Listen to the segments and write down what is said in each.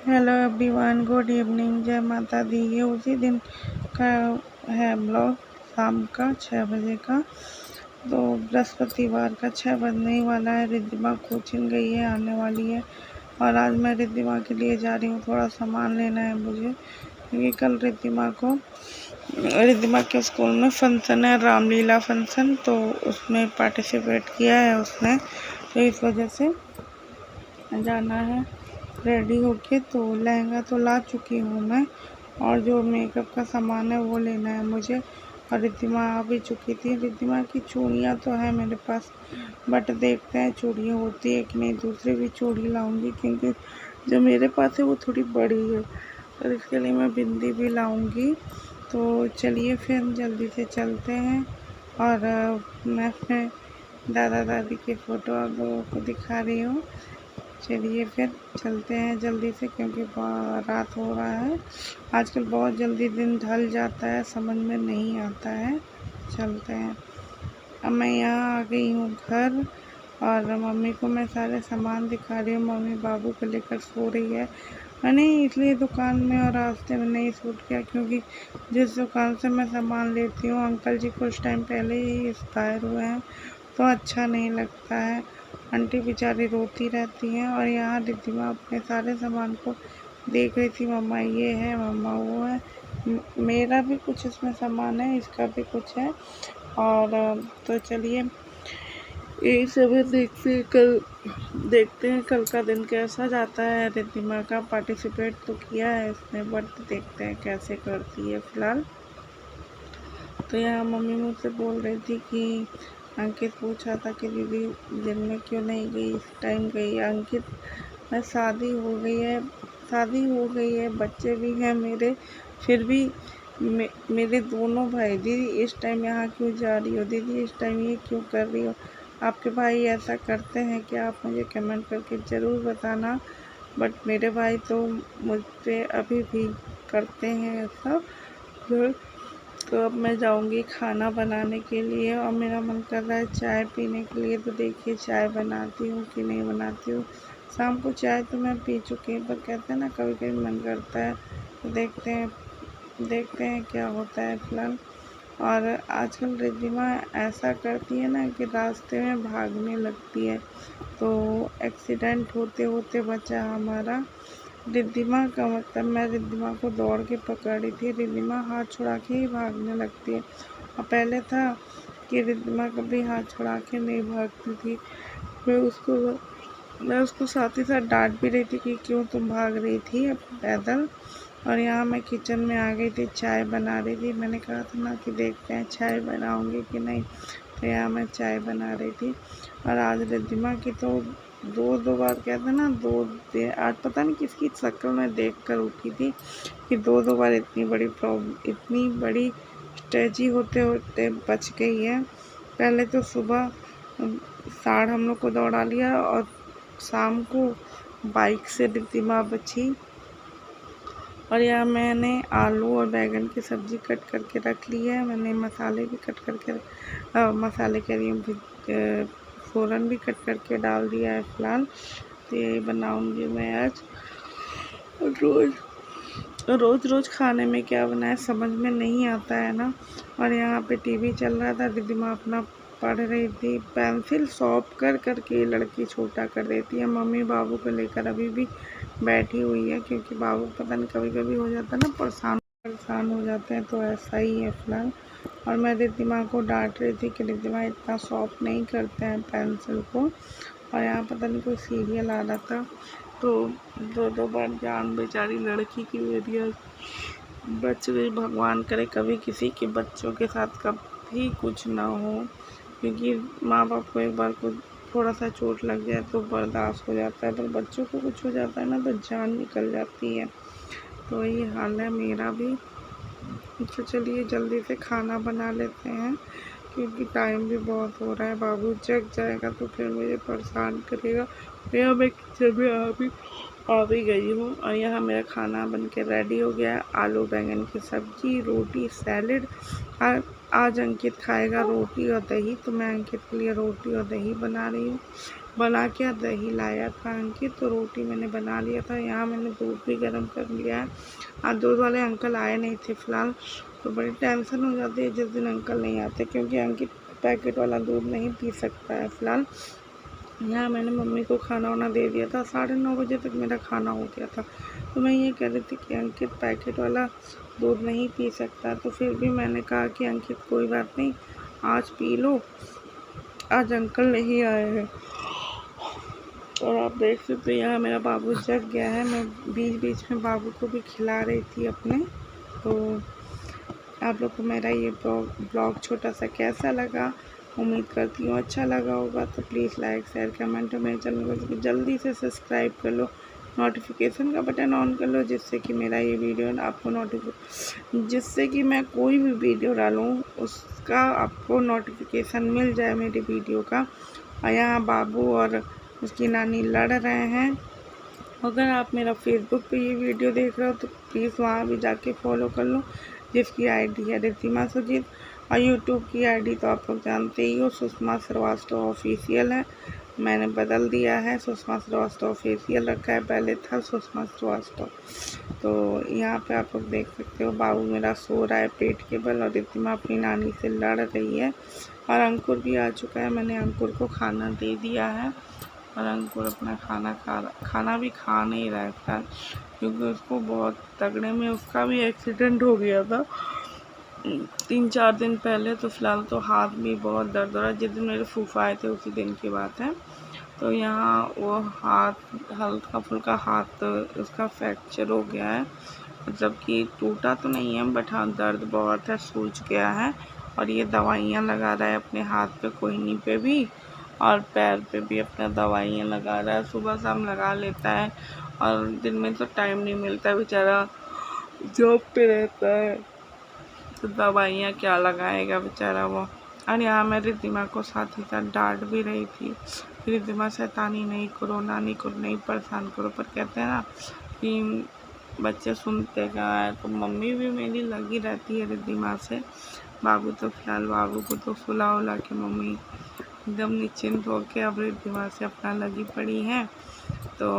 Hello everyone, good evening, जय माता दी। ये उसी दिन का है ब्लॉग, शाम का 6 बजे का। तो बृहस्पतिवार का 6 बजने ही वाला है। रिद्धिमा कोचिंग गई है, आने वाली है। और आज मैं रिद्धिमा के लिए जा रही हूँ, थोड़ा सामान लेना है मुझे, क्योंकि कल रिद्धिमा के स्कूल में फंक्शन है, रामलीला फंक्शन। तो उसमें पार्टिसिपेट किया है उसने, तो इस वजह से जाना है रेडी होके। तो लहंगा तो ला चुकी हूँ मैं, और जो मेकअप का सामान है वो लेना है मुझे। और रिद्धिमा आ भी चुकी थी। रिद्धिमा की चूड़ियाँ तो है मेरे पास, बट देखते हैं चूड़ियाँ होती है कि नहीं। दूसरी भी चूड़ी लाऊंगी, क्योंकि जो मेरे पास है वो थोड़ी बड़ी है, और इसके लिए मैं बिंदी भी लाऊंगी। तो चलिए फिर जल्दी से चलते हैं। और मैं अपने दादा दादी की फ़ोटो आप लोगों को दिखा रही हूँ। चलिए फिर चलते हैं जल्दी से, क्योंकि रात हो रहा है। आजकल बहुत जल्दी दिन ढल जाता है, समझ में नहीं आता है। चलते हैं। अब मैं यहाँ आ गई हूँ घर, और मम्मी को मैं सारे सामान दिखा रही हूँ। मम्मी बाबू को लेकर सो रही है। मैंने इसलिए दुकान में और रास्ते में नहीं शूट किया, क्योंकि जिस दुकान से मैं सामान लेती हूँ, अंकल जी कुछ टाइम पहले ही एक्सपायर हुए हैं, तो अच्छा नहीं लगता है। आंटी बेचारी रोती रहती हैं। और यहाँ रिद्धिमा अपने सारे सामान को देख रही थी, मम्मा ये है, मम्मा वो है। मेरा भी कुछ इसमें सामान है, इसका भी कुछ है। और तो चलिए यही सब देखते हैं कल का दिन कैसा जाता है। रिद्धिमा का पार्टिसिपेट तो किया है इसने, बट देखते हैं कैसे करती है फिलहाल। तो यहाँ मम्मी मुझसे बोल रही थी कि अंकित पूछा था कि दीदी दिन में क्यों नहीं गई, इस टाइम गई। अंकित में शादी हो गई है, बच्चे भी हैं मेरे, फिर भी मेरे दोनों भाई, दीदी इस टाइम यहाँ क्यों जा रही हो, दीदी इस टाइम ये क्यों कर रही हो। आपके भाई ऐसा करते हैं कि आप मुझे कमेंट करके ज़रूर बताना। बट मेरे भाई तो मुझ पे अभी भी करते हैं ऐसा। तो अब मैं जाऊंगी खाना बनाने के लिए, और मेरा मन कर रहा है चाय पीने के लिए। तो देखिए चाय बनाती हूँ कि नहीं बनाती हूँ। शाम को चाय तो मैं पी चुकी हूँ, पर कहते हैं ना कभी कभी मन करता है। तो देखते हैं क्या होता है फिलहाल। और आजकल रिद्धिमा ऐसा करती है ना कि रास्ते में भागने लगती है। तो एक्सीडेंट होते होते बचा हमारा। रिद्धिमा का मतलब मैं रिद्धिमा को दौड़ के पकड़ी थी, रिद्धिमा हाथ छुड़ा के ही भागने लगती है। और पहले था कि रिद्धिमा कभी हाथ छुड़ा के नहीं भागती थी। मैं उसको साथ ही साथ डांट भी रही थी कि क्यों तुम भाग रही थी अब पैदल। और यहाँ मैं किचन में आ गई थी, चाय बना रही थी। मैंने कहा था ना कि देखते हैं चाय बनाऊंगी कि नहीं। तो यहाँ मैं चाय बना रही थी। और आज रिद्धिमा की तो दो बार कहते ना, आज पता नहीं किसकी शक्ल में देख कर उठी थी कि दो बार इतनी बड़ी स्ट्रेची होते होते बच गई है। पहले तो सुबह साढ़ हम लोग को दौड़ा लिया, और शाम को बाइक से रिद्धिमा बची। और यहाँ मैंने आलू और बैगन की सब्ज़ी कट करके रख ली है। मैंने मसाले भी कट करके मसाले कह रही हूँ, फ़ौरन भी कट करके डाल दिया है फिलहाल। तो यही बनाऊँगी मैं आज। रोज़ खाने में क्या बनाए समझ में नहीं आता है ना। और यहाँ पे टीवी चल रहा था, रिद्धिमा अपना पढ़ रही थी। पेंसिल शॉर्प कर करके ये लड़की छोटा कर देती है। मम्मी बाबू को लेकर अभी भी बैठी हुई है, क्योंकि बाबू पता नहीं कभी कभी हो जाता है ना, परेशान हो जाते हैं। तो ऐसा ही है फिलहाल। और मैं रिद्धिमा को डांट रही थी कि रिद्धिमा इतना शॉर्प नहीं करते हैं पेंसिल को। और यहाँ पता नहीं कोई सीरियल आ रहा था, तो दो बार जान बेचारी लड़की की मेरी बच गई। भगवान करे कभी किसी के बच्चों के साथ कभी कुछ ना हो, क्योंकि माँ बाप को एक बार कुछ थोड़ा सा चोट लग जाए तो बर्दाश्त हो जाता है, पर बच्चों को कुछ हो जाता है ना तो जान निकल जाती है। तो ये हाल है मेरा भी। तो चलिए जल्दी से खाना बना लेते हैं, क्योंकि टाइम भी बहुत हो रहा है। बाबू जग जाएगा तो फिर मुझे परेशान करेगा। यहाँ मैं किचन में आ भी गई हूँ, और यहाँ मेरा खाना बन के रेडी हो गया है। आलू बैंगन की सब्ज़ी, रोटी, सैलेड। आज अंकित खाएगा रोटी और दही, तो मैं अंकित के लिए रोटी और दही बना रही हूँ। बना के दही लाया था अंकित, तो रोटी मैंने बना लिया था। यहाँ मैंने दूध भी गर्म कर लिया है। आज दूध वाले अंकल आए नहीं थे फ़िलहाल, तो बड़ी टेंशन हो जाती है जिस दिन अंकल नहीं आते, क्योंकि अंकित पैकेट वाला दूध नहीं पी सकता है फ़िलहाल। यहाँ मैंने मम्मी को खाना वाना दे दिया था, 9:30 बजे तक मेरा खाना हो गया था। तो मैं ये कह रही थी कि अंकित पैकेट वाला दूध नहीं पी सकता, तो फिर भी मैंने कहा कि अंकित कोई बात नहीं, आज पी लो, आज अंकल नहीं आए हैं। और आप देख सकते हो यहाँ मेरा बाबू जग गया है। मैं बीच बीच में बाबू को भी खिला रही थी अपने। तो आप लोग को मेरा ये ब्लॉग छोटा सा कैसा लगा, उम्मीद करती हूँ अच्छा लगा होगा। तो प्लीज़ लाइक शेयर कमेंट और मेरे चैनल को जल्दी से सब्सक्राइब कर लो, नोटिफिकेशन का बटन ऑन कर लो, जिससे कि मेरा ये वीडियो आपको जिससे कि मैं कोई भी वीडियो डालूँ उसका आपको नोटिफिकेशन मिल जाए मेरी वीडियो का। और यहाँ बाबू और उसकी नानी लड़ रहे हैं। अगर आप मेरा फेसबुक पे ये वीडियो देख रहे हो तो प्लीज़ वहाँ भी जाके फॉलो कर लो, जिसकी आईडी है रिद्धिमा सुजीत। और यूट्यूब की आईडी तो आप लोग जानते ही हो, सुषमा श्रीवास्तव ऑफिशियल है। मैंने बदल दिया है, सुषमा श्रीवास्तव ऑफिशियल रखा है, पहले था सुषमा श्रीवास्तव। तो यहाँ पे आप लोग देख सकते हो बाबू मेरा सो रहा है पेट के बल, और रिद्धिमा अपनी नानी से लड़ रही है। और अंकुर भी आ चुका है, मैंने अंकुर को खाना दे दिया है, और अंकुर अपना खाना भी खा नहीं रहा था, क्योंकि उसको बहुत तगड़े में उसका भी एक्सीडेंट हो गया था 3-4 दिन पहले। तो फ़िलहाल तो हाथ भी बहुत दर्द हो रहा है, जिस दिन मेरे फूफा आए थे उसी दिन की बात है। तो यहाँ वो हाथ हल्का फुल्का हाथ उसका फ्रैक्चर हो गया है, मतलब कि टूटा तो नहीं है, बट हाँ दर्द बहुत है, सूज गया है। और ये दवाइयाँ लगा रहा है अपने हाथ पे, कोहनी पे भी और पैर पे भी अपना दवाइयाँ लगा रहा है, सुबह शाम लगा लेता है। और दिन में तो टाइम नहीं मिलता, बेचारा जॉब पे रहता है, तो दवाइयाँ क्या लगाएगा बेचारा वो। और यहाँ मैं रिद्धिमा को साथ ही साथ डांट भी रही थी, रिद्धिमा शैतानी नहीं करो, नानी को नहीं परेशान करो। पर कहते हैं ना कि बच्चे सुनते क्या है, तो मम्मी भी मेरी लगी रहती है रिद्धिमा से। बाबू तो फ़िलहाल बाबू को तो सुला उला के मम्मी एकदम निश्चिंत होके अब रिद्धिमा से अपना लगी पड़ी है। तो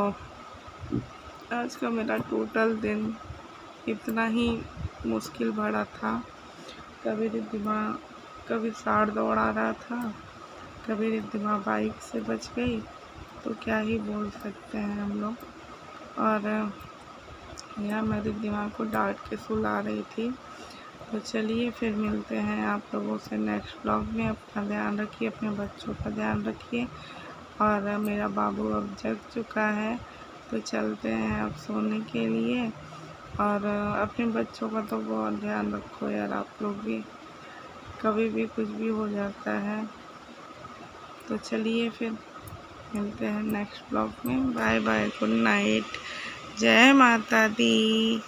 आज का मेरा टोटल दिन इतना ही मुश्किल भरा था। कभी रिद्धिमा कभी साड़ दौड़ा रहा था, कभी रिद्धिमा बाइक से बच गई, तो क्या ही बोल सकते हैं हम लोग। और यहाँ मैं रिद्धिमा को डांट के सुला रही थी। तो चलिए फिर मिलते हैं आप लोगों से नेक्स्ट ब्लॉग में। अपना ध्यान रखिए, अपने बच्चों का ध्यान रखिए। और मेरा बाबू अब जग चुका है, तो चलते हैं अब सोने के लिए। और अपने बच्चों का तो बहुत ध्यान रखो यार, आप लोग भी, कभी भी कुछ भी हो जाता है। तो चलिए फिर मिलते हैं नेक्स्ट ब्लॉग में। बाय बाय, गुड नाइट, जय माता दी।